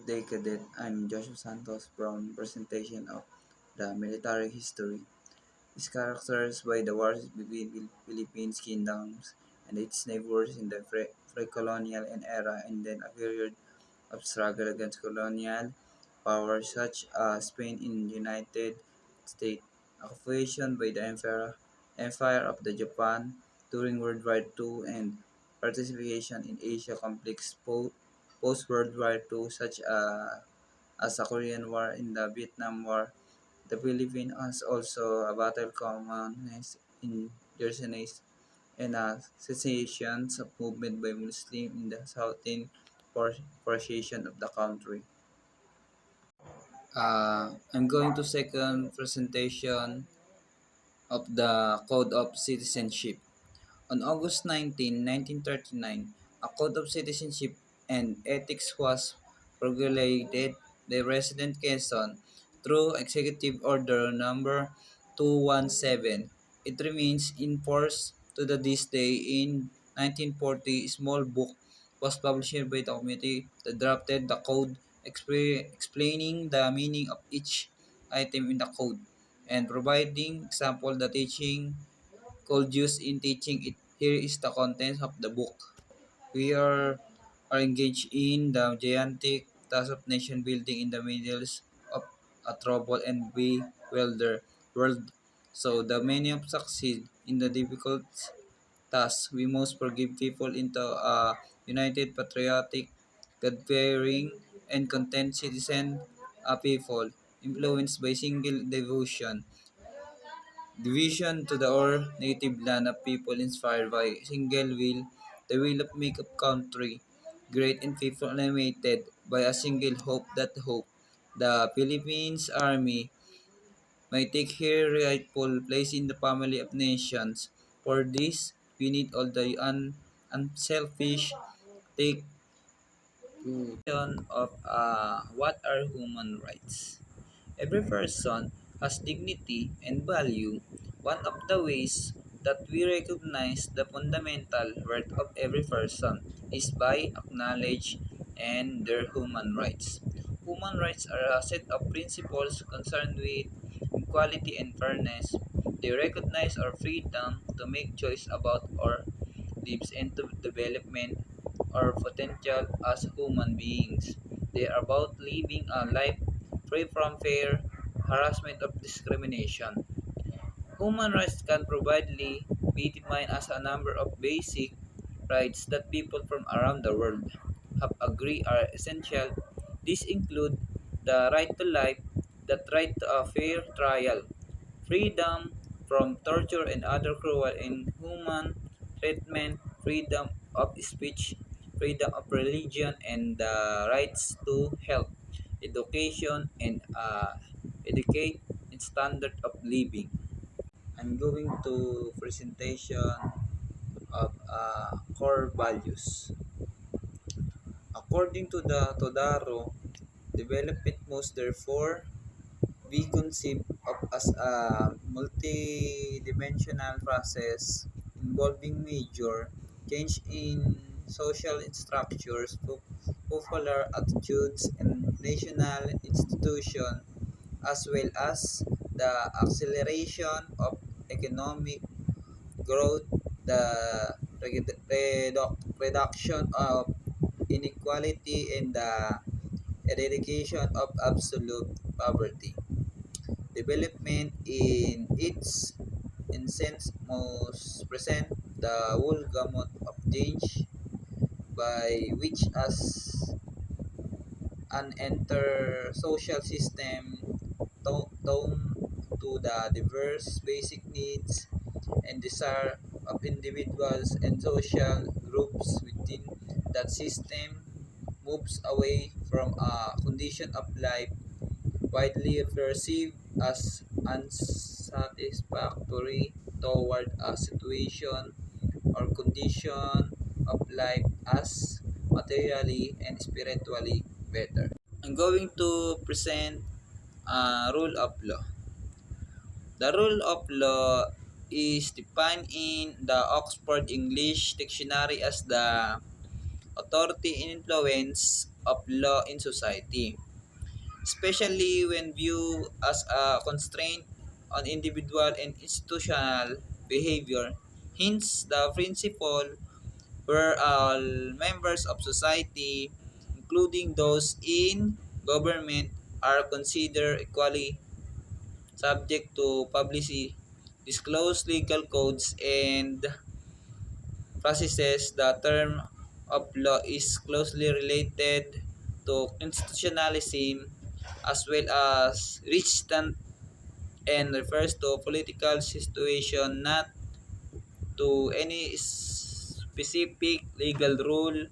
Day Cadet. I'm Joshua Santos from Presentation of the Military History. Is characterized by the wars between Philippines kingdoms and its neighbors in the pre-colonial era and then a period of struggle against colonial powers such as Spain in the United States, occupation by the Empire of the Japan during World War II, and participation in Asia conflicts post-World War II such as the Korean War and the Vietnam War. The Philippines has also a battle communist in Jerseys and a cessation of movement by Muslims in the southern portion of the country. I'm going to second presentation of the Code of Citizenship. On August 19, 1939, a Code of Citizenship and Ethics was promulgated by President Quezon through Executive Order Number 217. It remains in force to this day. In 1940, a small book was published by the committee that drafted the code explaining the meaning of each item in the code and providing example the teaching could use in teaching it. Here is the contents of the book. We are engaged in the gigantic task of nation building in the middle of a troubled and bewildered world. So the many of succeed in the difficult task. We must forgive people into a united, patriotic, God-fearing, and content citizen, a people influenced by single devotion division to the our native land of people inspired by single will, the will of make up country, great and people animated by a single hope that hope. The Philippines Army may take her rightful place in the family of nations. For this, we need all the unselfish take to of what are human rights. Every person has dignity and value. One of the ways that we recognize the fundamental worth of every person is by acknowledge and their human rights. Human rights are a set of principles concerned with equality and fairness. They recognize our freedom to make choice about our lives and to development our potential as human beings. They are about living a life free from fear, harassment, or discrimination. Human rights can broadly be defined as a number of basic rights that people from around the world have agreed are essential. These include the right to life, the right to a fair trial, freedom from torture and other cruel and inhuman treatment, freedom of speech, freedom of religion, and the rights to health, education, and educate and standard of living. I'm going to presentation of core values. According to the Todaro, development must therefore be conceived of as a multidimensional process involving major change in social structures, popular attitudes, and national institutions, as well as the acceleration of economic growth, the reduction of inequality, and the eradication of absolute poverty. Development in its essence must present the whole gamut of change by which as an enter social system tone to the diverse basic needs and desire of individuals and social groups within that system moves away from a condition of life widely perceived as unsatisfactory toward a situation or condition of life as materially and spiritually better. I'm going to present a rule of law. The rule of law is defined in the Oxford English Dictionary as the authority and influence of law in society, especially when viewed as a constraint on individual and institutional behavior. Hence, the principle where all members of society, including those in government, are considered equally subject to publicly disclosed legal codes and processes. The term of law is closely related to constitutionalism as well as Richtland and refers to political situation, not to any specific legal rule.